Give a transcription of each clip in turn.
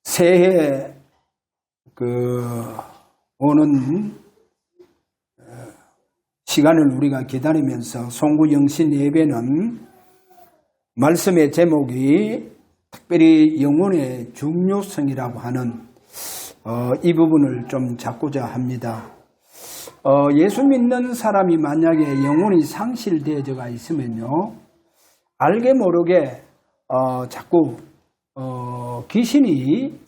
새해 오는 시간을 우리가 기다리면서 송구영신 예배는 말씀의 제목이 특별히 영혼의 중요성이라고 하는 이 부분을 좀 잡고자 합니다. 예수 믿는 사람이 만약에 영혼이 상실되어져가 있으면요, 알게 모르게 자꾸 귀신이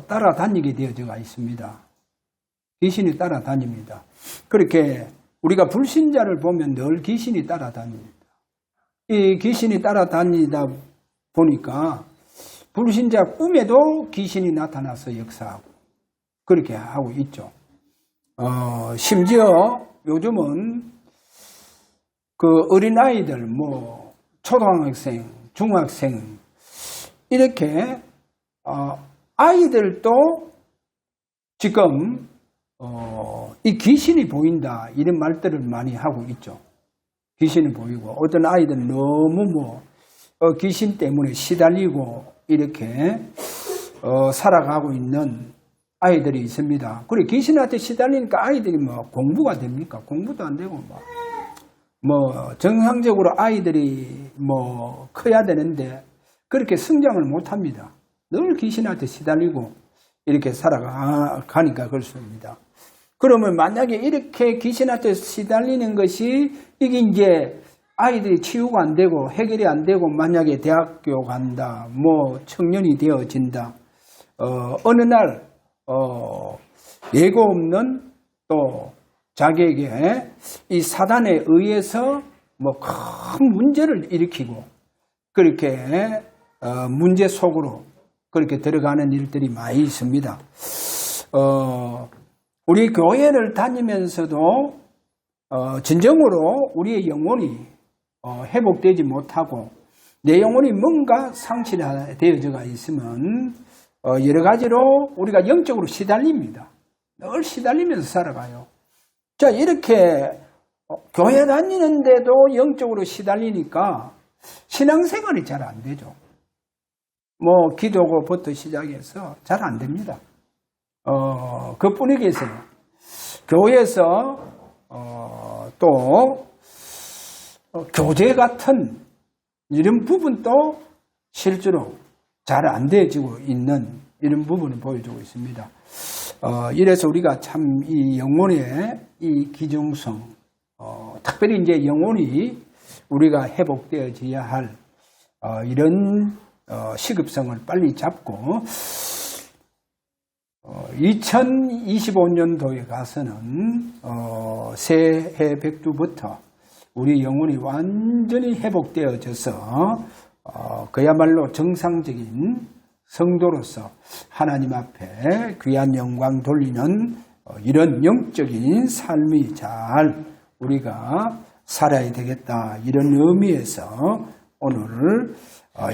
따라다니게 되어져가 있습니다. 귀신이 따라다닙니다. 그렇게 우리가 불신자를 보면 늘 귀신이 따라다닙니다. 이 귀신이 따라다니다 보니까 불신자 꿈에도 귀신이 나타나서 역사하고 그렇게 하고 있죠. 심지어 요즘은 그 어린아이들, 초등학생, 중학생, 이렇게, 아이들도 지금, 이 귀신이 보인다, 이런 말들을 많이 하고 있죠. 귀신이 보이고, 어떤 아이들은 너무 귀신 때문에 시달리고, 이렇게, 살아가고 있는 아이들이 있습니다. 그리고 귀신한테 시달리니까 아이들이 공부가 됩니까? 공부도 안 되고, 정상적으로 아이들이 커야 되는데, 그렇게 성장을 못 합니다. 늘 귀신한테 시달리고, 이렇게 살아가니까 그렇습니다. 그러면 만약에 이렇게 귀신한테 시달리는 것이, 이게 이제 아이들이 치유가 안 되고, 해결이 안 되고, 만약에 대학교 간다, 청년이 되어진다, 어느 날, 예고 없는 또 자기에게 이 사단에 의해서 큰 문제를 일으키고 그렇게 문제 속으로 그렇게 들어가는 일들이 많이 있습니다. 우리 교회를 다니면서도 진정으로 우리의 영혼이 회복되지 못하고 내 영혼이 뭔가 상실되어져가 있으면 여러 가지로 우리가 영적으로 시달립니다. 늘 시달리면서 살아가요. 자, 이렇게 교회 다니는데도 영적으로 시달리니까 신앙생활이 잘 안 되죠. 기도고부터 시작해서 잘 안 됩니다. 그뿐이겠어요. 교회에서 또 교제 같은 이런 부분도 실제로 잘 안 되어지고 있는 이런 부분을 보여주고 있습니다. 이래서 우리가 참 이 영혼의 이 기중성, 특별히 이제 영혼이 우리가 회복되어져야 할 이런 시급성을 빨리 잡고 2025년도에 가서는 새해 백두부터 우리 영혼이 완전히 회복되어져서 그야말로 정상적인 성도로서 하나님 앞에 귀한 영광 돌리는 이런 영적인 삶이 잘 우리가 살아야 되겠다, 이런 의미에서 오늘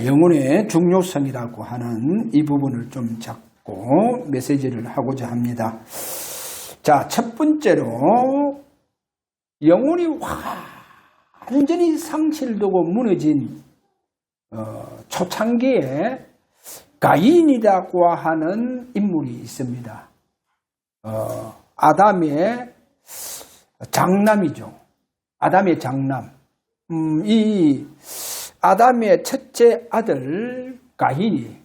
영혼의 중요성이라고 하는 이 부분을 좀 잡고 메시지를 하고자 합니다. 자, 첫 번째로 영혼이 완전히 상실되고 무너진 초창기에 가인이라고 하는 인물이 있습니다. 아담의 장남이죠. 아담의 장남. 이 아담의 첫째 아들 가인이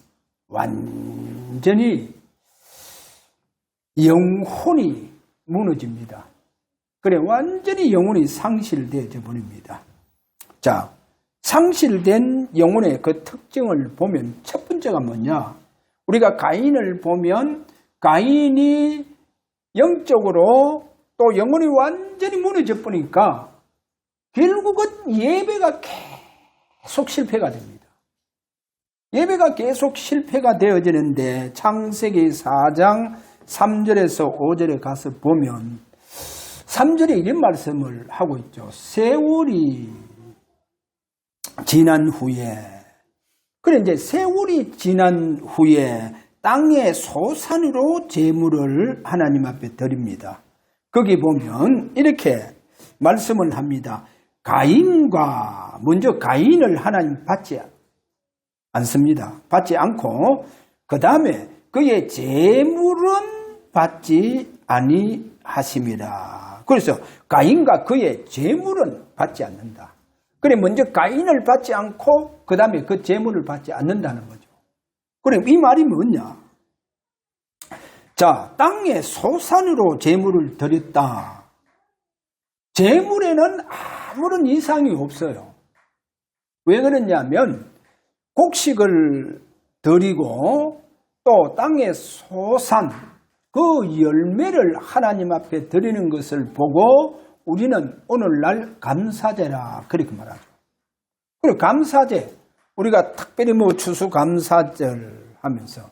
완전히 영혼이 무너집니다. 그래, 완전히 영혼이 상실되어져 버립니다. 자, 상실된 영혼의 그 특징을 보면 첫 번째가 뭐냐? 우리가 가인을 보면 가인이 영적으로 또 영혼이 완전히 무너져 버리니까 결국은 예배가 계속 실패가 됩니다. 예배가 계속 실패가 되어지는데 창세기 4장 3절에서 5절에 가서 보면 3절에 이런 말씀을 하고 있죠. 세월이 지난 후에, 그래 이제 세월이 지난 후에 땅의 소산으로 제물을 하나님 앞에 드립니다. 거기 보면 이렇게 말씀을 합니다. 먼저 가인을 하나님 받지 않습니다. 받지 않고 그 다음에 그의 재물은 받지 아니하심이라. 그래서 가인과 그의 재물은 받지 않는다. 그래 먼저 가인을 받지 않고 그 다음에 그 재물을 받지 않는다는 거죠. 그래 이 말이 뭐냐? 자, 땅의 소산으로 재물을 드렸다. 재물에는 아무런 이상이 없어요. 왜 그러냐면 곡식을 드리고 또 땅의 소산 그 열매를 하나님 앞에 드리는 것을 보고 우리는 오늘날 감사제라 그렇게 말하죠. 그리고 감사제 우리가 특별히 뭐 추수감사절 하면서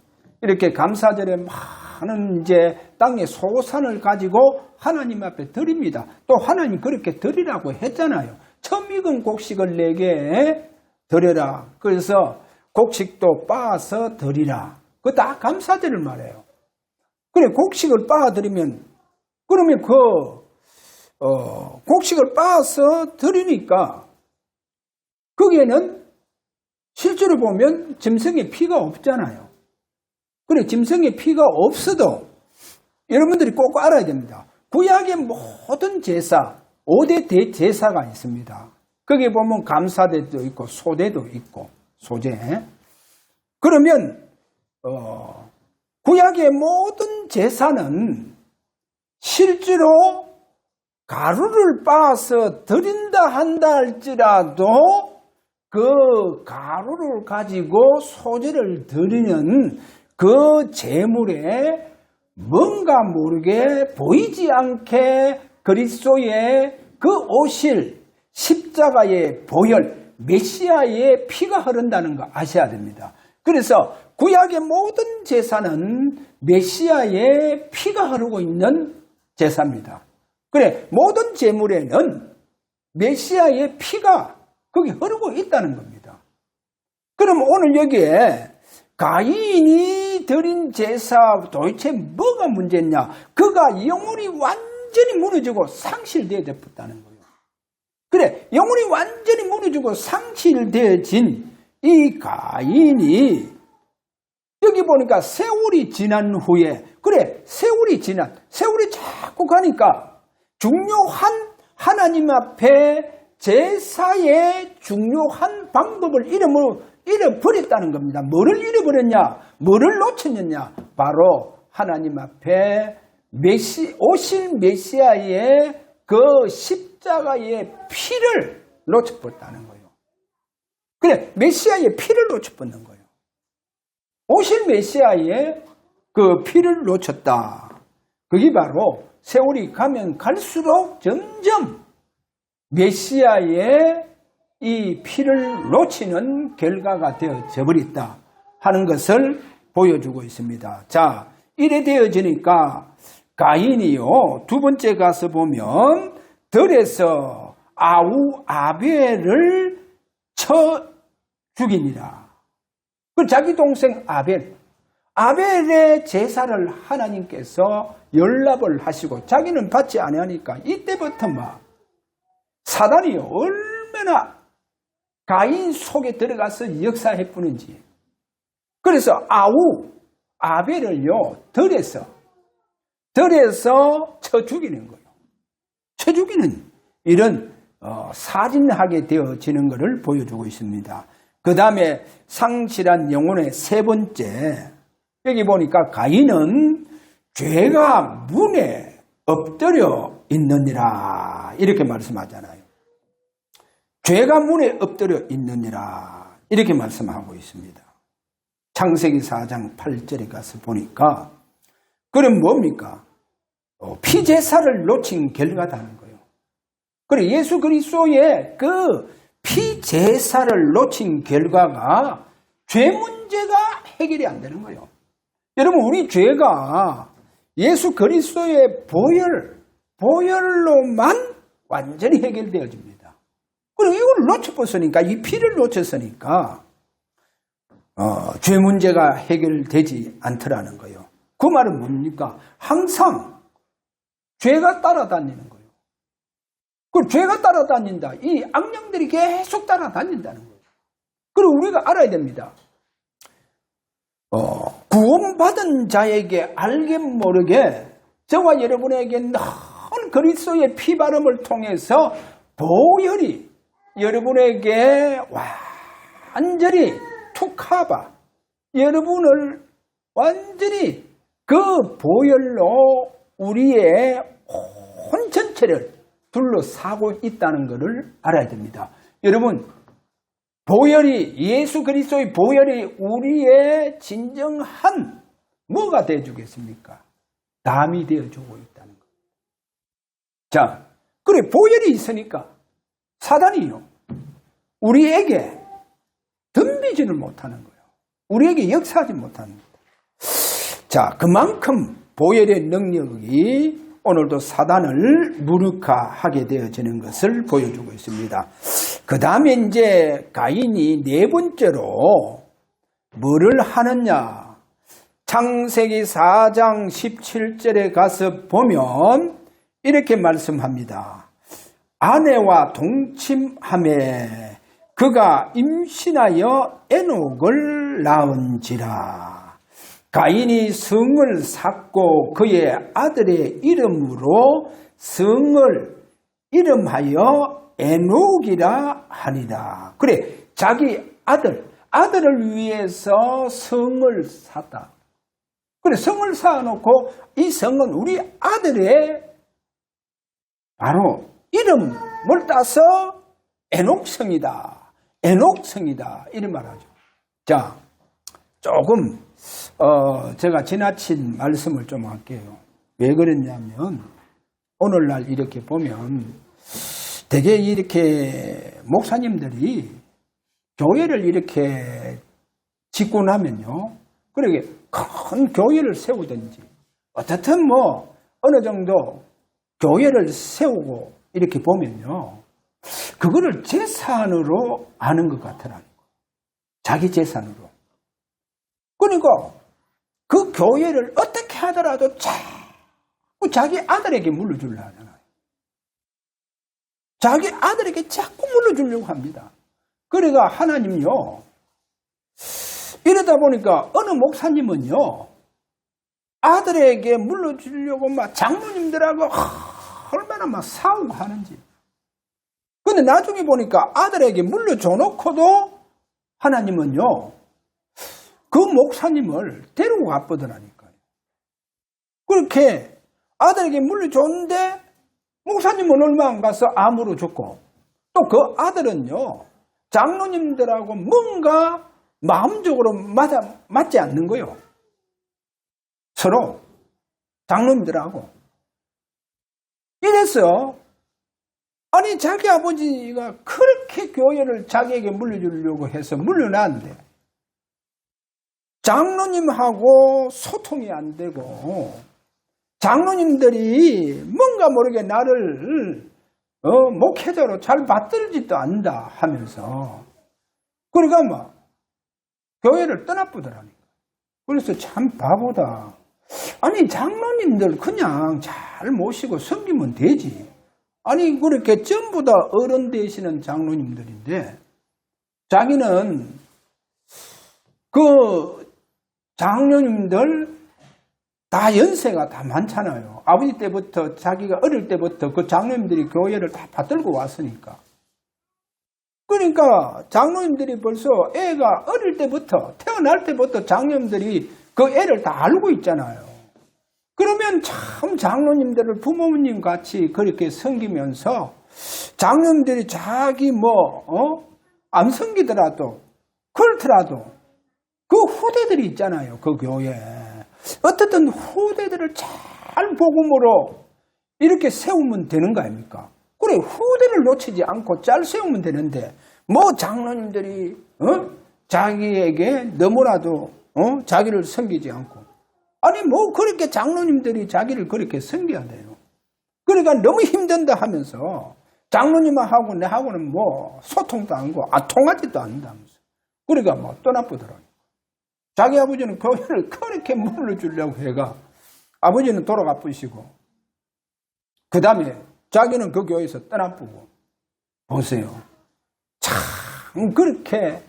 이렇게 감사절에 많은 이제 땅의 소산을 가지고 하나님 앞에 드립니다. 또 하나님 그렇게 드리라고 했잖아요. 처음 익은 곡식을 내게 드려라. 그래서 곡식도 빻아서 드리라. 그거 다 감사절을 말해요. 그래 곡식을 빻아 드리면 그러면 곡식을 빻아서 드리니까 거기에는 실제로 보면 짐승의 피가 없잖아요. 그래 짐승의 피가 없어도 여러분들이 꼭 알아야 됩니다. 구약의 모든 제사 5대 대제사가 있습니다. 거기에 보면 감사대도 있고 소대도 있고 소제. 그러면 구약의 모든 제사는 실제로 가루를 빻아서 드린다 한다 할지라도 그 가루를 가지고 소제를 드리는 그 제물에 뭔가 모르게 보이지 않게 그리스도의 그 오실 십자가의 보혈 메시아의 피가 흐른다는 거 아셔야 됩니다. 그래서 구약의 모든 제사는 메시아의 피가 흐르고 있는 제사입니다. 그래 모든 제물에는 메시아의 피가 거기 흐르고 있다는 겁니다. 그럼 오늘 여기에 가인이 드린 제사 도대체 뭐가 문제냐? 그가 영혼이 완전히 무너지고 상실되어 버렸다는 거예요. 그래 영혼이 완전히 무너지고 상실되어진 이 가인이 여기 보니까 세월이 지난 후에 그래 세월이 자꾸 가니까 중요한 하나님 앞에 제사의 중요한 방법을 잃어버렸다는 겁니다. 뭐를 잃어버렸냐? 뭐를 놓쳤느냐? 바로 하나님 앞에 오실 메시아의 그 십자가의 피를 놓쳐버렸다는 거예요. 그래 메시아의 피를 놓쳐버린 거예요. 오실 메시아의 그 피를 놓쳤다. 그게 바로 세월이 가면 갈수록 점점 메시아의 이 피를 놓치는 결과가 되어져 버렸다 하는 것을 보여주고 있습니다. 자, 이래 되어지니까 가인이요 두 번째 가서 보면 들에서 아벨을 쳐 죽이니라. 그 자기 동생 아벨의 제사를 하나님께서 연락을 하시고 자기는 받지 아니하니까 이때부터 막 사단이 얼마나 가인 속에 들어가서 역사해 뿌는지. 그래서 아벨을요 들에서 쳐 죽이는 거예요. 쳐 죽이는 이런 살인하게 되어지는 것을 보여주고 있습니다. 그 다음에 상실한 영혼의 세 번째 여기 보니까 가인은 죄가 문에 엎드려 있느니라 이렇게 말씀하잖아요. 죄가 문에 엎드려 있느니라 이렇게 말씀하고 있습니다. 창세기 4장 8절에 가서 보니까 그럼 뭡니까? 피제사를 놓친 결과다는 거예요. 그래 예수 그리스도의 그 피제사를 놓친 결과가 죄 문제가 해결이 안 되는 거예요. 여러분 우리 죄가 예수 그리스도의 보혈로만 완전히 해결되어집니다. 그리고 이걸 놓쳐버렸으니까 이 피를 놓쳤으니까 죄 문제가 해결되지 않더라는 거예요. 그 말은 뭡니까? 항상 죄가 따라다니는 거예요. 그 죄가 따라다닌다. 이 악령들이 계속 따라다닌다는 거예요. 그리고 우리가 알아야 됩니다. 구원받은 자에게 알게 모르게 저와 여러분에게 늘 그리스도의 피바름을 통해서 보혈이 여러분에게 완전히 툭하바 여러분을 완전히 그 보혈로 우리의 혼 전체를 둘러싸고 있다는 것을 알아야 됩니다. 여러분, 보혈이 예수 그리스도의 보혈이 우리의 진정한 뭐가 되어주겠습니까? 담이 되어주고 있다는 것. 자, 그래 보혈이 있으니까 사단이요 우리에게 덤비지를 못하는 거예요. 우리에게 역사하지 못하는 거예요. 자, 그만큼 보혈의 능력이 오늘도 사단을 무력화하게 되어지는 것을 보여주고 있습니다. 그 다음에 이제 가인이 네 번째로 뭐를 하느냐? 창세기 4장 17절에 가서 보면 이렇게 말씀합니다. 아내와 동침하매 그가 임신하여 에녹을 낳은지라. 가인이 성을 샀고 그의 아들의 이름으로 성을 이름하여 에녹이라 하니라. 그래, 자기 아들을 위해서 성을 샀다. 그래, 성을 쌓아놓고 이 성은 우리 아들의 바로 이름을 따서 에녹성이다. 에녹성이다. 이런 말하죠. 자, 조금 제가 지나친 말씀을 좀 할게요. 왜 그랬냐면 오늘날 이렇게 보면 되게 이렇게 목사님들이 교회를 이렇게 짓고 나면요. 그러게 큰 교회를 세우든지 어떻든 뭐 어느 정도 교회를 세우고 이렇게 보면요. 그거를 재산으로 아는 것 같더라는 거. 자기 재산으로. 그러니까 그 교회를 어떻게 하더라도 자꾸 자기 아들에게 물려주려고 하잖아요. 자기 아들에게 자꾸 물려주려고 합니다. 그러니까 하나님요. 이러다 보니까 어느 목사님은요. 아들에게 물려주려고 막 장로님들하고 얼마나 막 싸우고 하는지. 근데 나중에 보니까 아들에게 물려줘놓고도 하나님은요. 그 목사님을 데리고 가버더라니까요. 그렇게 아들에게 물려줬는데 목사님은 얼마 안 가서 암으로 죽고 또 그 아들은요. 장로님들하고 뭔가 마음적으로 맞지 않는 거예요. 서로 장로님들하고. 이래서 아니 자기 아버지가 그렇게 교회를 자기에게 물려주려고 해서 물려놨는데 장로님하고 소통이 안 되고 장로님들이 뭔가 모르게 나를 목회자로 잘 받들지도 않는다 하면서 그러니까 막 교회를 떠나보더라니까. 그래서 참 바보다. 아니 장로님들 그냥 잘 모시고 섬기면 되지. 아니 그렇게 전부 다 어른 되시는 장로님들인데 자기는 그 장로님들 다 연세가 다 많잖아요. 아버지 때부터 자기가 어릴 때부터 그 장로님들이 교회를 다 받들고 왔으니까. 그러니까 장로님들이 벌써 애가 어릴 때부터 태어날 때부터 장로님들이 그 애를 다 알고 있잖아요. 그러면 참 장로님들을 부모님 같이 그렇게 섬기면서 장로님들이 자기 안 섬기더라도 그렇더라도 그 후대들이 있잖아요. 그 교회에. 어떻든 후대들을 잘 복음으로 이렇게 세우면 되는 거 아닙니까? 그래 후대를 놓치지 않고 잘 세우면 되는데 뭐 장로님들이 자기에게 너무나도 자기를 섬기지 않고 아니 뭐 그렇게 장로님들이 자기를 그렇게 섬겨야 돼요. 그러니까 너무 힘든다 하면서 장로님하고 내하고는 뭐 소통도 안 하고 통하지도 않는다면서 그러니까 뭐 떠나보더라고요. 자기 아버지는 교회를 그렇게 물려주려고 해가 아버지는 돌아가 뿌시고 그 다음에 자기는 그 교회에서 떠나보고 보세요. 참 그렇게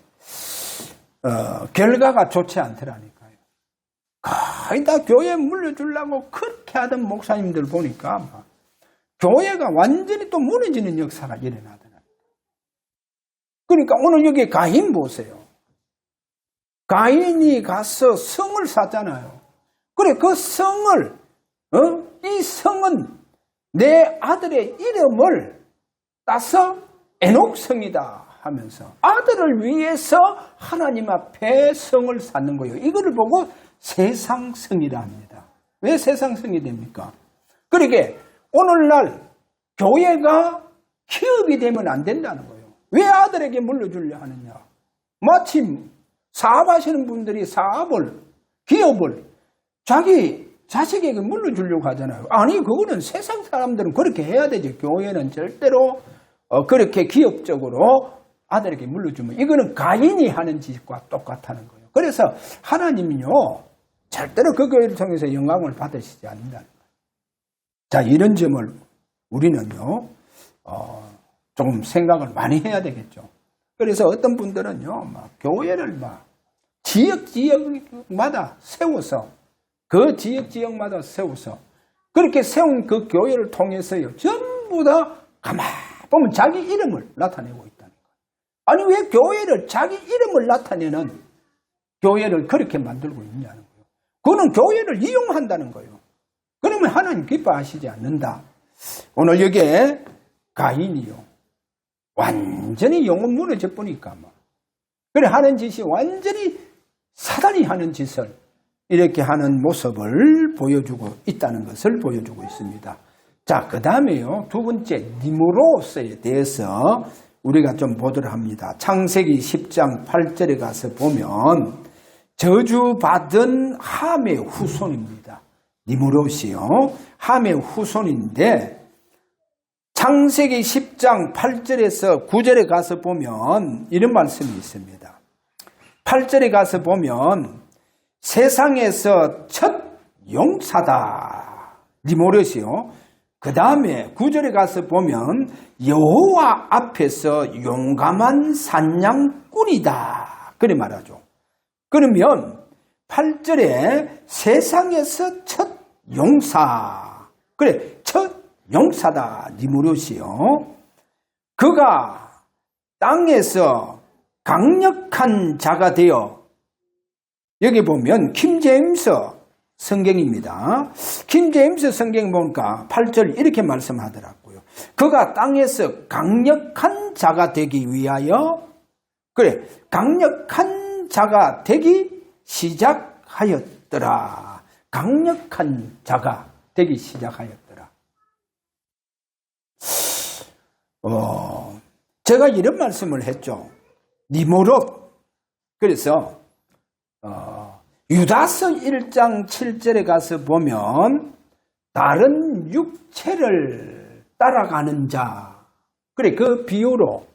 결과가 좋지 않더라니까요. 거의 다 교회에 물려주려고 그렇게 하던 목사님들 보니까 막 교회가 완전히 또 무너지는 역사가 일어나더라고요. 그러니까 오늘 여기 가인 보세요. 가인이 가서 성을 샀잖아요. 그래, 그 성을, 이 성은 내 아들의 이름을 따서 에녹성이다 하면서 아들을 위해서 하나님 앞에 성을 쌓는 거예요. 이거를 보고 세상성이라 합니다. 왜 세상성이 됩니까? 그러게 오늘날 교회가 기업이 되면 안 된다는 거예요. 왜 아들에게 물려주려 하느냐? 마침 사업하시는 분들이 사업을, 기업을 자기 자식에게 물려주려고 하잖아요. 아니, 그거는 세상 사람들은 그렇게 해야 되지. 교회는 절대로 그렇게 기업적으로 아들에게 물려주면 이거는 가인이 하는 짓과 똑같다는 거예요. 그래서 하나님은요, 절대로 그 교회를 통해서 영광을 받으시지 않는다는 거예요. 자, 이런 점을 우리는요, 조금 생각을 많이 해야 되겠죠. 그래서 어떤 분들은요, 막 교회를 막 지역마다 세워서, 그 지역마다 세워서, 그렇게 세운 그 교회를 통해서요, 전부 다 가만 보면 자기 이름을 나타내고 있다는 거예요. 아니, 왜 교회를, 자기 이름을 나타내는 교회를 그렇게 만들고 있냐는 거예요. 그거는 교회를 이용한다는 거예요. 그러면 하나님 기뻐하시지 않는다. 오늘 여기에 가인이요, 완전히 영혼 무너져 보니까 막, 그래 하는 짓이 완전히 사단이 하는 짓을 이렇게 하는 모습을 보여주고 있다는 것을 보여주고 있습니다. 자, 그 다음에요, 두 번째 니므롯에 대해서 우리가 좀 보도록 합니다. 창세기 10장 8절에 가서 보면 저주받은 함의 후손입니다. 니므롯이요, 함의 후손인데 창세기 10장 8절에서 9절에 가서 보면 이런 말씀이 있습니다. 8절에 가서 보면 세상에서 첫 용사다, 니므롯이요. 그 다음에 9절에 가서 보면 여호와 앞에서 용감한 사냥꾼이다, 그래 말하죠. 그러면 8절에 세상에서 첫 용사, 그래, 첫 용사다, 니므롯이요. 그가 땅에서 강력한 자가 되어, 여기 보면 킹제임스 성경입니다. 킹제임스 성경 보니까 8절 이렇게 말씀하더라고요. 그가 땅에서 강력한 자가 되기 위하여, 그래, 강력한 자가 되기 시작하였더라. 강력한 자가 되기 시작하였더라. 제가 이런 말씀을 했죠. 니므롯. 그래서 유다서 1장 7절에 가서 보면 다른 육체를 따라가는 자, 그래, 그 비유로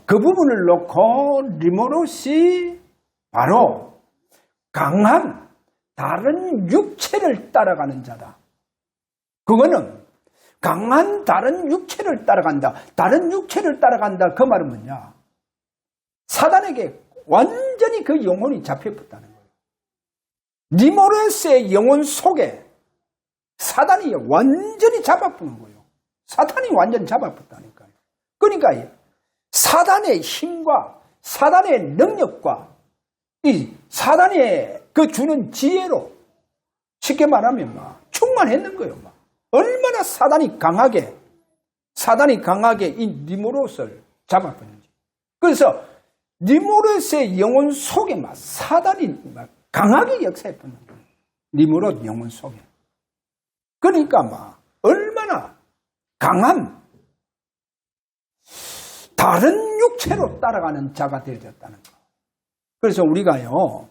그 부분을 놓고 니므롯이 바로 강한 다른 육체를 따라가는 자다. 그거는 강한 다른 육체를 따라간다. 다른 육체를 따라간다. 그 말은 뭐냐? 사단에게 완전히 그 영혼이 잡혀버렸다는 거예요. 니므롯의 영혼 속에 사단이 완전히 잡아버린 거예요. 사탄이 완전히 잡아버렸다니까요. 그러니까 사단의 힘과 사단의 능력과 이 사단의 그 주는 지혜로 쉽게 말하면 막 충만했는 거예요. 막. 얼마나 사단이 강하게 이 니므롯을 잡아버렸는지. 그래서 니므롯의 영혼 속에 막 사단이 막 강하게 역사했던 거예요. 니므롯 영혼 속에. 그러니까 막 얼마나 강한 다른 육체로 따라가는 자가 되어졌다는 거. 그래서 우리가요,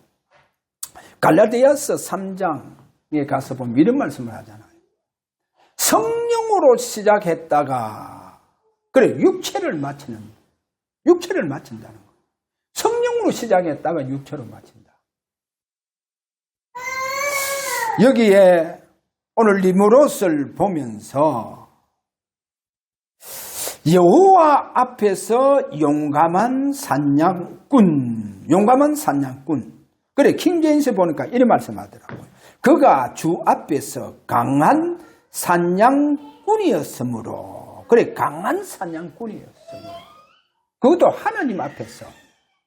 갈라디아서 3장에 가서 보면 이런 말씀을 하잖아요. 성령으로 시작했다가, 그래, 육체를 마친다는 거. 성령으로 시작했다가 육체로 마친다. 여기에 오늘 니므롯을 보면서 여호와 앞에서 용감한 사냥꾼. 그래, 킹제임스 보니까 이런 말씀하더라고요. 그가 주 앞에서 강한 사냥꾼이었으므로. 그래, 강한 사냥꾼이었으므로. 그것도 하나님 앞에서.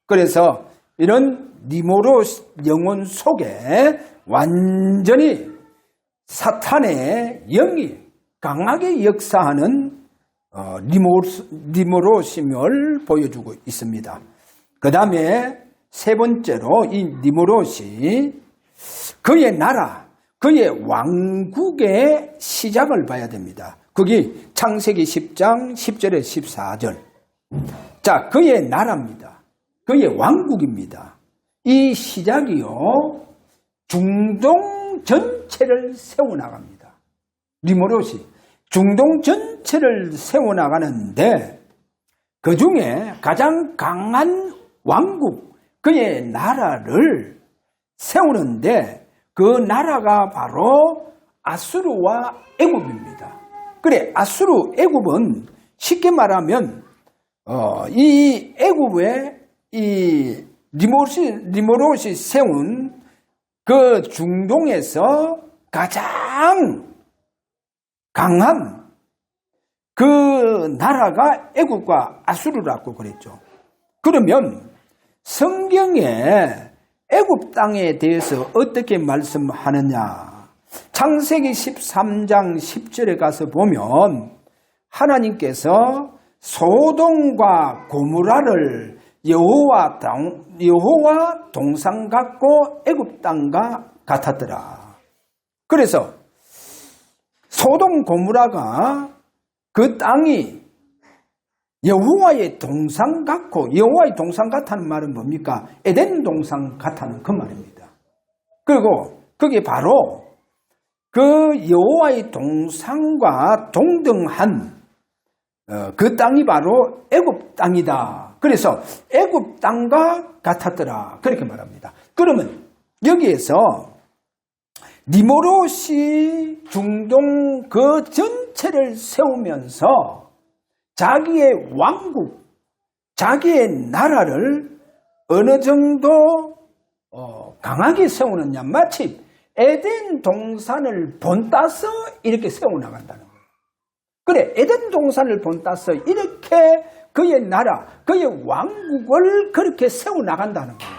그래서 이런 니모롯 영혼 속에 완전히 사탄의 영이 강하게 역사하는 니모롯임을 보여주고 있습니다. 그 다음에 세 번째로 이 니모롯이 그의 나라, 그의 왕국의 시작을 봐야 됩니다. 그게 창세기 10장 10절에 14절. 자, 그의 나라입니다. 그의 왕국입니다. 이 시작이요, 중동 전체를 세워나갑니다. 니모롯이 중동 전체를 세워나가는데 그 중에 가장 강한 왕국, 그의 나라를 세우는데 그 나라가 바로 아수르와 애굽입니다. 그래, 아수르, 애굽은 쉽게 말하면 이 애굽의 이 니모롯이 세운 그 중동에서 가장 강한 그 나라가 애굽과 아수르라고 그랬죠. 그러면 성경에 애굽 땅에 대해서 어떻게 말씀하느냐? 창세기 13장 10절에 가서 보면 하나님께서 소돔과 고모라를 여호와 동상 같고 애굽 땅과 같았더라. 그래서 소돔 고모라가 그 땅이 여호와의 동상 같고, 여호와의 동상 같다는 말은 뭡니까? 에덴 동상 같다는 그 말입니다. 그리고 그게 바로 그 여호와의 동상과 동등한 그 땅이 바로 애굽 땅이다. 그래서 애굽 땅과 같았더라. 그렇게 말합니다. 그러면 여기에서 니모롯이 중동 그 전체를 세우면서 자기의 왕국, 자기의 나라를 어느 정도 강하게 세우느냐. 마치 에덴 동산을 본따서 이렇게 세워나간다는 거예요. 그래, 에덴 동산을 본따서 이렇게 그의 나라, 그의 왕국을 그렇게 세워나간다는 거예요.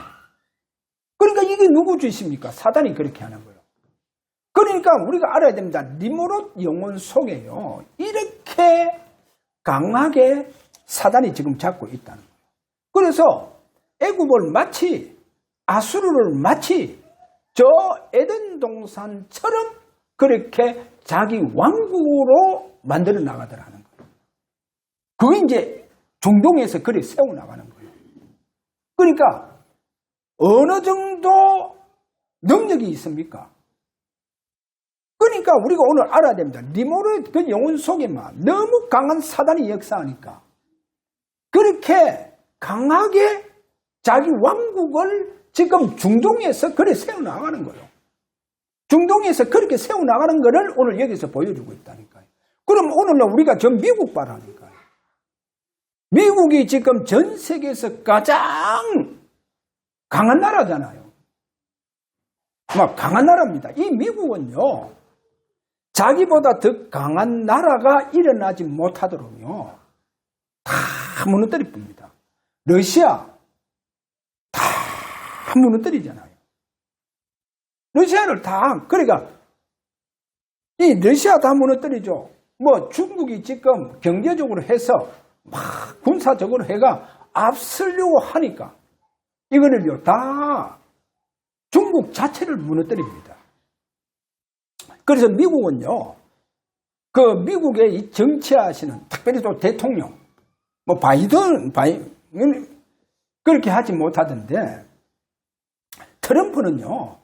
그러니까 이게 누구 짓입니까? 사단이 그렇게 하는 거예요. 그러니까 우리가 알아야 됩니다. 니모롯 영혼 속에요, 이렇게 강하게 사단이 지금 잡고 있다는 거예요. 그래서 애굽을 마치, 아수르를 마치 저 에덴 동산처럼 그렇게 자기 왕국으로 만들어 나가더라는 거예요. 그게 이제 중동에서 그렇게 세워나가는 거예요. 그러니까 어느 정도 능력이 있습니까? 그러니까 우리가 오늘 알아야 됩니다. 니모롯 그 영혼 속에만 너무 강한 사단이 역사하니까 그렇게 강하게 자기 왕국을 지금 중동에서 그렇게 세워나가는 거예요. 중동에서 그렇게 세워나가는 것을 오늘 여기서 보여주고 있다니까요. 그럼 오늘날 우리가 전 미국 봐라니까요. 미국이 지금 전 세계에서 가장 강한 나라잖아요. 막 강한 나라입니다. 이 미국은요, 자기보다 더 강한 나라가 일어나지 못하도록요, 다 무너뜨릴 겁니다. 러시아 다 무너뜨리잖아요. 러시아를 다, 그러니까 이 러시아 다 무너뜨리죠. 뭐 중국이 지금 경제적으로 해서 막 군사적으로 해가 앞서려고 하니까 이거는요 다 중국 자체를 무너뜨립니다. 그래서 미국은요, 그 미국의 이 정치하시는 특별히 또 대통령, 뭐 바이든 그렇게 하지 못하던데, 트럼프는요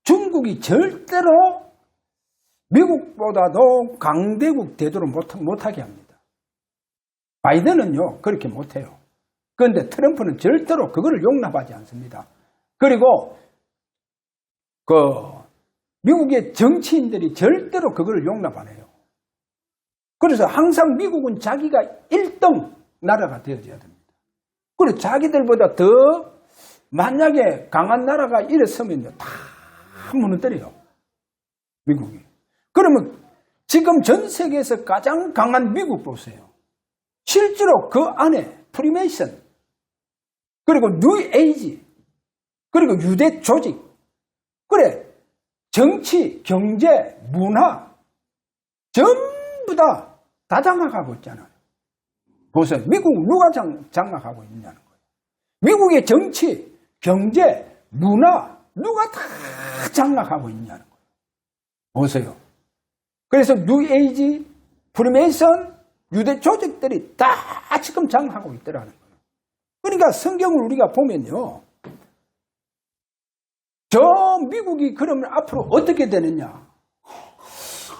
중국이 절대로 미국보다도 강대국 되도록 못하게 합니다. 바이든은요 그렇게 못해요. 그런데 트럼프는 절대로 그거를 용납하지 않습니다. 그리고 그 미국의 정치인들이 절대로 그걸 용납 안 해요. 그래서 항상 미국은 자기가 1등 나라가 되어져야 됩니다. 그리고 자기들보다 더 만약에 강한 나라가 일어서면요, 다 무너뜨려요. 미국이. 그러면 지금 전 세계에서 가장 강한 미국 보세요. 실제로 그 안에 프리메이션, 그리고 뉴에이지, 그리고 유대 조직, 그래, 정치, 경제, 문화, 전부 다 장악하고 있잖아요. 보세요. 미국 누가 장악하고 있냐는 거예요. 미국의 정치, 경제, 문화, 누가 다 장악하고 있냐는 거예요. 보세요. 그래서 뉴에이지, 프리메이션, 유대 조직들이 다 지금 장악하고 있더라는 거예요. 그러니까 성경을 우리가 보면요. 저 미국이 그러면 앞으로 어떻게 되느냐.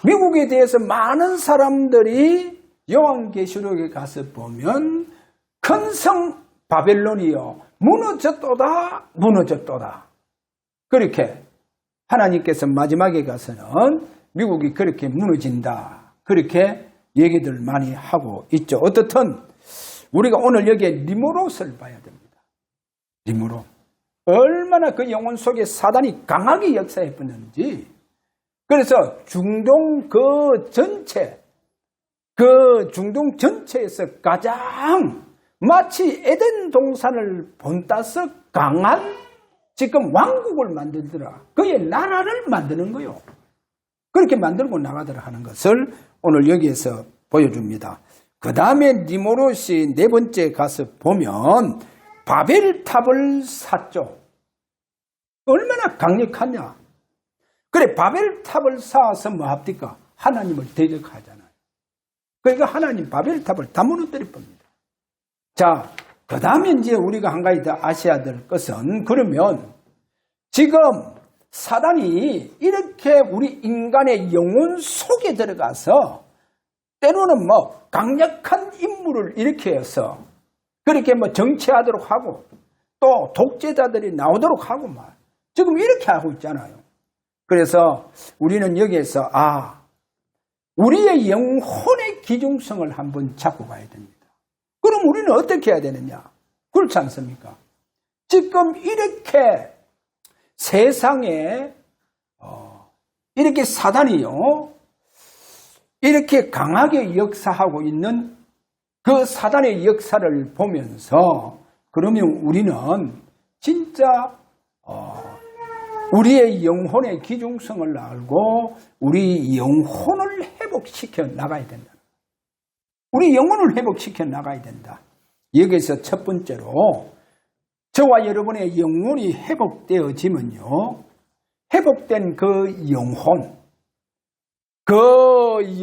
미국에 대해서 많은 사람들이 요한계시록에 가서 보면 큰 성 바벨론이요. 무너졌도다, 무너졌도다. 그렇게 하나님께서 마지막에 가서는 미국이 그렇게 무너진다. 그렇게 얘기들 많이 하고 있죠. 어떻든 우리가 오늘 여기에 니무롯을 봐야 됩니다. 니무롯. 얼마나 그 영혼 속에 사단이 강하게 역사해버렸는지. 그래서 중동 전체에서 가장 마치 에덴 동산을 본따서 강한 지금 왕국을 만들더라. 그의 나라를 만드는 거요. 그렇게 만들고 나가더라 하는 것을 오늘 여기에서 보여줍니다. 그 다음에 니무롯이 네 번째 가서 보면 바벨탑을 샀죠. 얼마나 강력하냐. 그래, 바벨탑을 쌓아서 뭐 합니까? 하나님을 대적하잖아요. 그러니까 하나님 바벨탑을 다 무너뜨릴 겁니다. 자, 그 다음에 이제 우리가 한 가지 더 아셔야 될 것은, 그러면 지금 사단이 이렇게 우리 인간의 영혼 속에 들어가서 때로는 뭐 강력한 인물을 일으켜서 그렇게 뭐 정치하도록 하고 또 독재자들이 나오도록 하고 막 지금 이렇게 하고 있잖아요. 그래서 우리는 여기에서 우리의 영혼의 기중성을 한번 잡고 가야 됩니다. 그럼 우리는 어떻게 해야 되느냐? 그렇지 않습니까? 지금 이렇게 세상에 이렇게 사단이요, 이렇게 강하게 역사하고 있는 그 사단의 역사를 보면서 그러면 우리는 진짜 우리의 영혼의 기중성을 알고 우리 영혼을 회복시켜 나가야 된다. 우리 영혼을 회복시켜 나가야 된다. 여기서 첫 번째로 저와 여러분의 영혼이 회복되어지면요, 회복된 그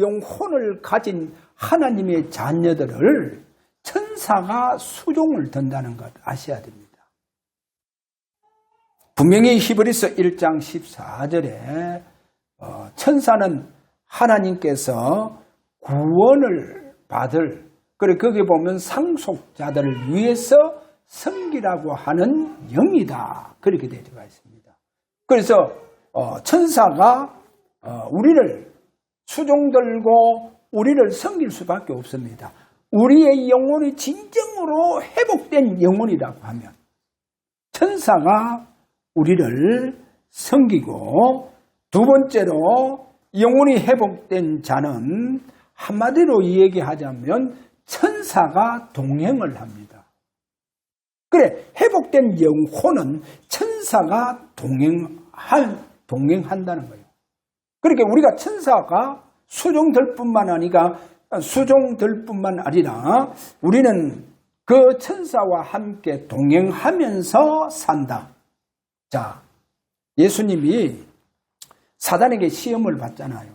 영혼을 가진 하나님의 자녀들을 천사가 수종을 든다는 것 아셔야 됩니다. 분명히 히브리서 1장 14절에 천사는 하나님께서 구원을 받을, 그리고 거기 보면 상속자들을 위해서 섬기라고 하는 영이다. 그렇게 되어 있습니다. 그래서 천사가 우리를 수종들고 우리를 섬길 수밖에 없습니다. 우리의 영혼이 진정으로 회복된 영혼이라고 하면 천사가 우리를 섬기고, 두 번째로 영혼이 회복된 자는 한마디로 얘기하자면 천사가 동행을 합니다. 그래, 회복된 영혼은 천사가 동행한다는 거예요. 그러니까 우리가 천사가 수종될 뿐만 아니라 우리는 그 천사와 함께 동행하면서 산다. 자, 예수님이 사단에게 시험을 받잖아요.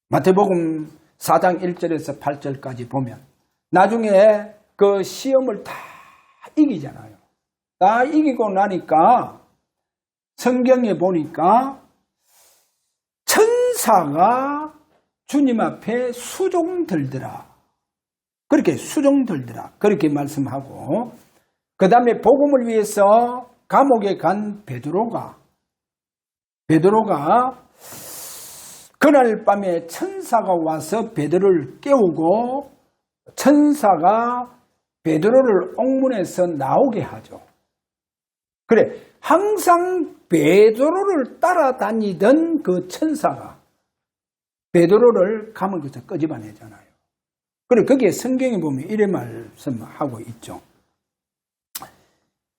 마태복음 4장 1절에서 8절까지 보면 나중에 그 시험을 다 이기잖아요. 다 이기고 나니까 성경에 보니까 천사가 주님 앞에 수종들더라. 그렇게 말씀하고, 그 다음에 복음을 위해서 감옥에 간 베드로가 그날 밤에 천사가 와서 베드로를 깨우고 천사가 베드로를 옥문에서 나오게 하죠. 그래, 항상 베드로를 따라다니던 그 천사가 베드로를 감을 그쳐 끄집어내잖아요. 그래, 거기에 성경에 보면 이런 말씀하고 있죠.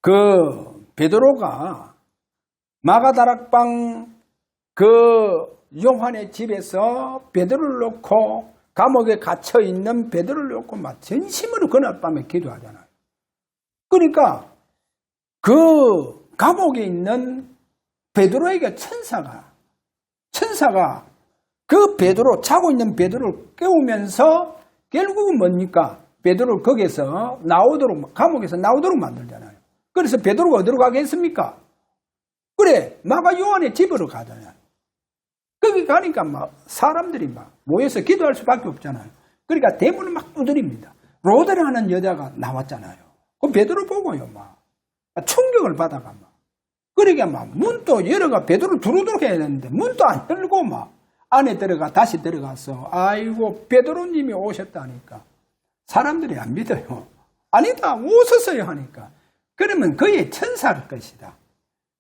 그 베드로가 마가다락방 그 요한의 집에서 베드로를 놓고 감옥에 갇혀 있는 베드로를 놓고 막 전심으로 그날 밤에 기도하잖아요. 그러니까 그 감옥에 있는 베드로에게 천사가 그 베드로 자고 있는 베드로를 깨우면서 결국은 뭡니까? 베드로를 거기에서 나오도록 감옥에서 나오도록 만들잖아요. 그래서 베드로가 어디로 가겠습니까? 그래, 마가 요한의 집으로 가잖아요. 거기 가니까 막 사람들이 막 모여서 기도할 수밖에 없잖아요. 그러니까 대문을 막 두드립니다. 로데라는 여자가 나왔잖아요. 그 베드로 보고요, 막 충격을 받아가 막. 그러니까 막 문도 열어가 베드로 들어오도록 해야 되는데 문도 안 열고 막 안에 들어가 다시 들어가서 아이고 베드로님이 오셨다니까 사람들이 안 믿어요. 아니다, 오셨어요 하니까 그러면 그의 천사일 것이다.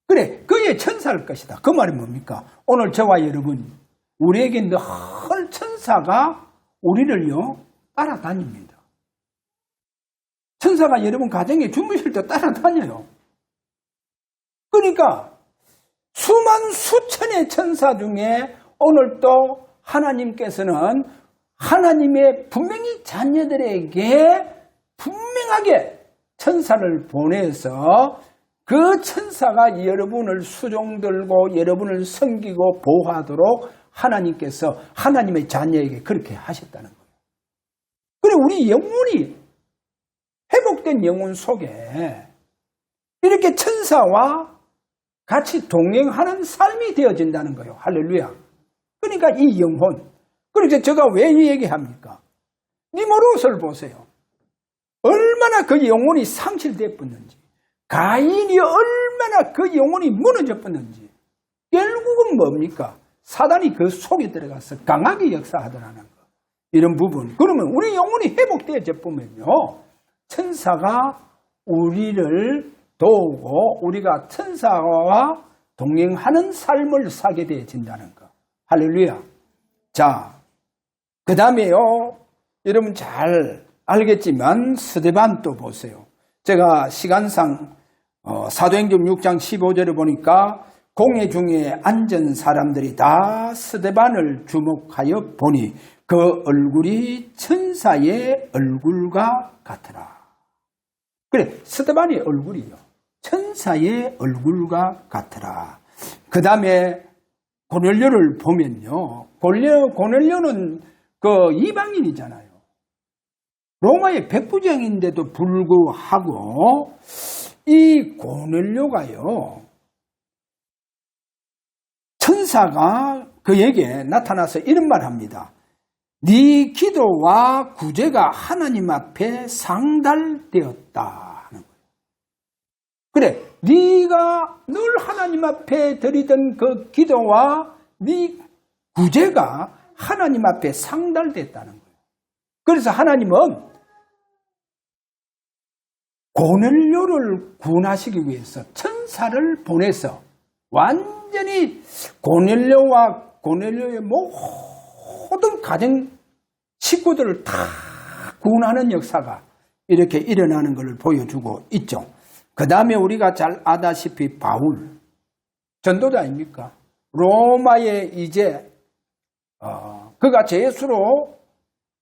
그래, 그의 천사일 것이다. 그 말이 뭡니까? 오늘 저와 여러분, 우리에게 늘 천사가 우리를요, 따라다닙니다. 천사가 여러분 가정에 주무실 때 따라다녀요. 그러니까 수만 수천의 천사 중에 오늘 또 하나님께서는 하나님의 분명히 자녀들에게 분명하게 천사를 보내서 그 천사가 여러분을 수종들고 여러분을 섬기고 보호하도록 하나님께서 하나님의 자녀에게 그렇게 하셨다는 거예요. 그래, 우리 영혼이 회복된 영혼 속에 이렇게 천사와 같이 동행하는 삶이 되어진다는 거예요. 할렐루야. 그러니까 이 영혼. 그래서 제가 왜 이 얘기합니까? 니모롯을 보세요. 얼마나 그 영혼이 상실되었는지. 가인이 얼마나 그 영혼이 무너졌는지. 결국은 뭡니까? 사단이 그 속에 들어가서 강하게 역사하더라는 거. 이런 부분. 그러면 우리 영혼이 회복되어져 보면요. 천사가 우리를 도우고 우리가 천사와 동행하는 삶을 사게 되어진다는 거. 할렐루야. 자, 그 다음에요. 여러분 잘 알겠지만 스데반 또 보세요. 제가 시간상 사도행전 6장 15절에 보니까 공회 중에 앉은 사람들이 다 스데반을 주목하여 보니 그 얼굴이 천사의 얼굴과 같으라. 그래, 스데반의 얼굴이요. 천사의 얼굴과 같으라. 그 다음에 고넬료를 보면요. 고넬료는 그 이방인이잖아요. 로마의 백부장인데도 불구하고 이 고넬료가요. 천사가 그에게 나타나서 이런 말 합니다. 네 기도와 구제가 하나님 앞에 상달되었다 하는 거예요. 그래, 네가 늘 하나님 앞에 드리던 그 기도와 네 구제가 하나님 앞에 상달됐다는 거예요. 그래서 하나님은 고넬료를 구원하시기 위해서 천사를 보내서 완전히 고넬료와 고넬료의 모든 가정 식구들을 다 구원하는 역사가 이렇게 일어나는 것을 보여주고 있죠. 그 다음에 우리가 잘 아다시피 바울, 전도자 아닙니까? 로마에 이제 그가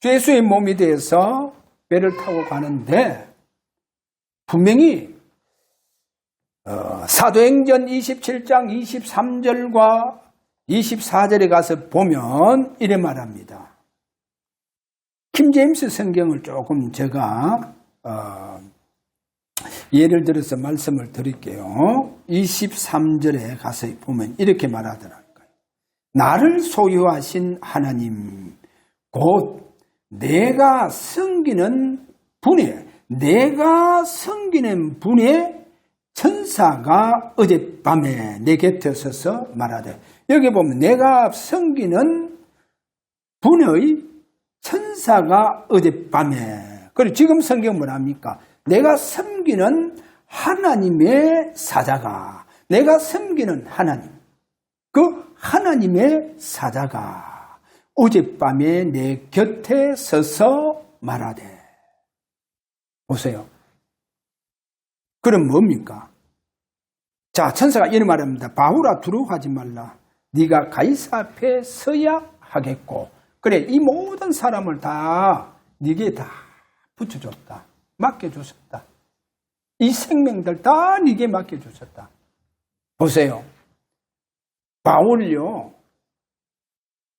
죄수의 몸이 돼서 배를 타고 가는데 분명히 사도행전 27장 23절과 24절에 가서 보면 이래 말합니다. 킹제임스 성경을 조금 제가 예를 들어서 말씀을 드릴게요. 23절에 가서 보면 이렇게 말하더라고요. 나를 소유하신 하나님 곧 내가 섬기는 분의 천사가 어젯밤에 내 곁에 서서 말하되, 여기 보면 내가 섬기는 분의 천사가 어젯밤에, 그리고 지금 성경은 뭐랍니까? 내가 섬기는 하나님의 사자가, 내가 섬기는 하나님, 그 하나님의 사자가 어젯밤에 내 곁에 서서 말하되. 보세요. 그럼 뭡니까? 자, 천사가 이런 말합니다. 바울아, 두려워하지 말라. 네가 가이사 앞에 서야 하겠고. 그래, 이 모든 사람을 다 네게 다 붙여줬다. 맡겨주셨다. 이 생명들 다 네게 맡겨주셨다. 보세요. 바울요,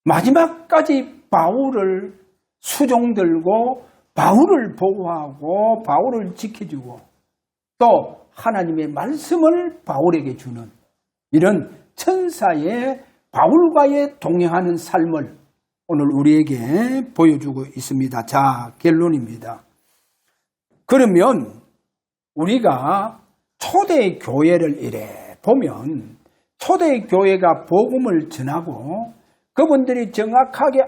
마지막까지 바울을 수종들고 바울을 보호하고 바울을 지켜주고 또 하나님의 말씀을 바울에게 주는 이런 천사의 바울과의 동행하는 삶을 오늘 우리에게 보여주고 있습니다. 자, 결론입니다. 그러면 우리가 초대 교회를 이래 보면 초대 교회가 복음을 전하고 그분들이 정확하게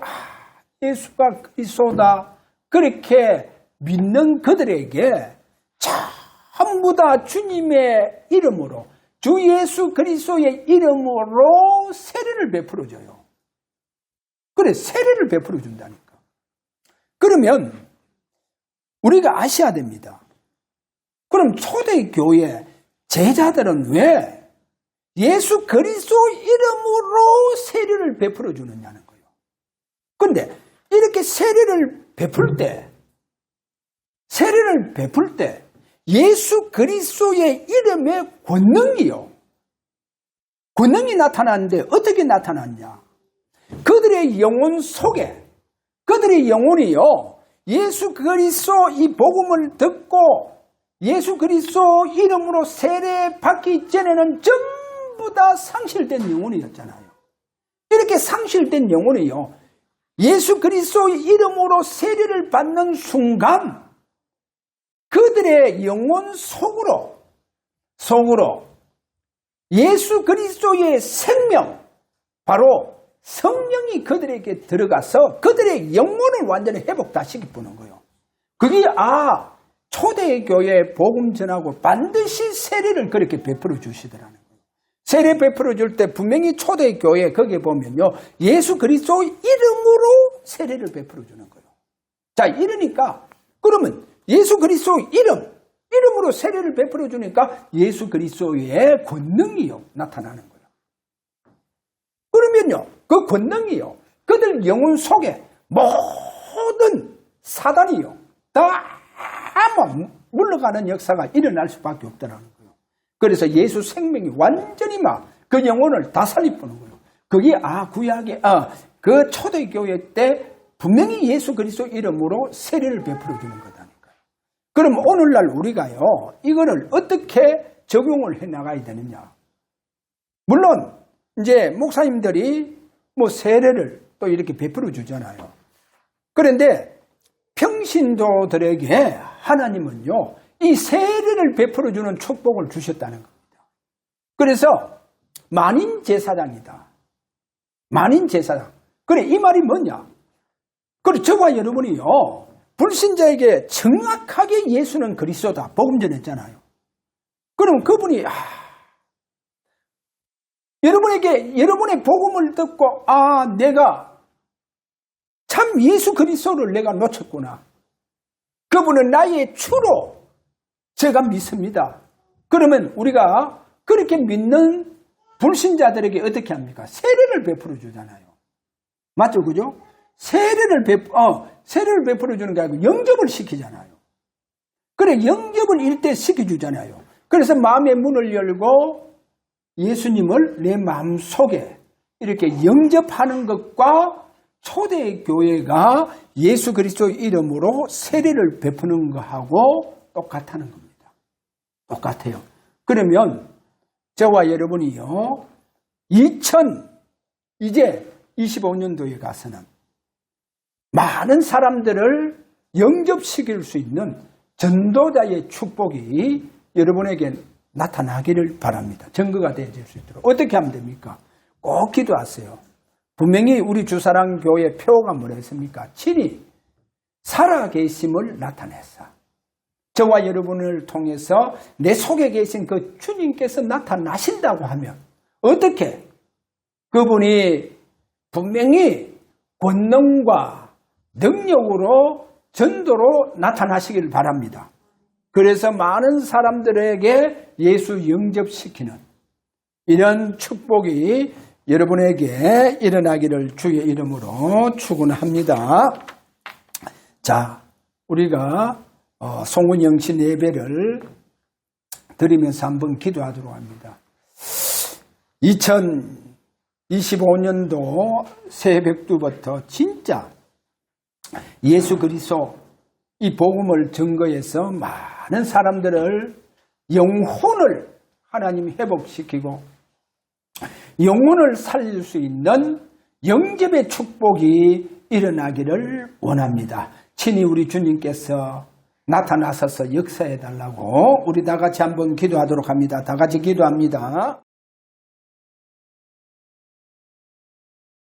예수가 그리스도다 그렇게 믿는 그들에게 전부 다 주님의 이름으로 주 예수 그리스도의 이름으로 세례를 베풀어줘요. 그래, 세례를 베풀어준다니까. 그러면 우리가 아셔야 됩니다. 그럼 초대교회 제자들은 왜 예수 그리스도 이름으로 세례를 베풀어 주느냐는 거예요. 그런데 이렇게 세례를 베풀 때 예수 그리스도의 이름의 권능이 나타나는데 어떻게 나타났냐? 그들의 영혼 속에, 그들의 영혼이요, 예수 그리스도 이 복음을 듣고 예수 그리스도 이름으로 세례 받기 전에는 전부 다 상실된 영혼이었잖아요. 이렇게 상실된 영혼이요, 예수 그리스도의 이름으로 세례를 받는 순간 그들의 영혼 속으로 예수 그리스도의 생명, 바로 성령이 그들에게 들어가서 그들의 영혼을 완전히 회복 다 시켜보는 거예요. 그게 초대교회 복음 전하고 반드시 세례를 그렇게 베풀어 주시더라는 거예요. 세례 베풀어 줄 때 분명히 초대교회 거기에 보면요, 예수 그리스도 이름으로 세례를 베풀어 주는 거예요. 자, 이러니까 그러면 예수 그리스도 이름으로 세례를 베풀어 주니까 예수 그리스도의 권능이요 나타나는 거예요. 그러면요, 그 권능이요, 그들 영혼 속에 모든 사단이요 다 물러가는 역사가 일어날 수밖에 없다는 거예요. 그래서 예수 생명이 완전히 그 영혼을 다 살리보는 거예요. 그게 구약의 그 초대교회 때 분명히 예수 그리스도 이름으로 세례를 베풀어 주는 거다니까요. 그럼 오늘날 우리가요, 이거를 어떻게 적용을 해 나가야 되느냐? 물론 이제 목사님들이 세례를 또 이렇게 베풀어 주잖아요. 그런데 평신도들에게 하나님은요, 이 세례를 베풀어 주는 축복을 주셨다는 겁니다. 그래서 만인 제사장이다. 만인 제사장. 그래, 이 말이 뭐냐? 그래, 저와 여러분이요, 불신자에게 정확하게 예수는 그리스도다 복음 전했잖아요. 그럼 그분이 여러분에게 여러분의 복음을 듣고 내가 참 예수 그리스도를 내가 놓쳤구나. 그분은 나의 주로 제가 믿습니다. 그러면 우리가 그렇게 믿는 불신자들에게 어떻게 합니까? 세례를 베풀어 주잖아요. 맞죠? 그죠? 세례를 베풀어 주는 게 아니고 영접을 시키잖아요. 그래, 영접을 일대 시켜주잖아요. 그래서 마음의 문을 열고 예수님을 내 마음속에 이렇게 영접하는 것과 초대교회가 예수 그리스도 이름으로 세례를 베푸는 것하고 똑같다는 겁니다. 똑같아요. 그러면 저와 여러분이요, 이제 25년도에 가서는 많은 사람들을 영접시킬 수 있는 전도자의 축복이 여러분에게 나타나기를 바랍니다. 증거가 되어질 수 있도록. 어떻게 하면 됩니까? 꼭 기도하세요. 분명히 우리 주사랑 교회 표가 뭐라 했습니까? 친히 살아계심을 나타냈어. 저와 여러분을 통해서 내 속에 계신 그 주님께서 나타나신다고 하면 어떻게? 그분이 분명히 권능과 능력으로 전도로 나타나시기를 바랍니다. 그래서 많은 사람들에게 예수 영접시키는 이런 축복이 여러분에게 일어나기를 주의 이름으로 축원합니다. 자, 우리가 송은영신 예배를 드리면서 한번 기도하도록 합니다. 2025년도 새벽두부터 진짜 예수 그리스도 이 복음을 증거해서 많은 사람들을 영혼을 하나님이 회복시키고 영혼을 살릴 수 있는 영접의 축복이 일어나기를 원합니다. 친히 우리 주님께서 나타나셔서 역사해달라고 우리 다 같이 한번 기도하도록 합니다. 다 같이 기도합니다.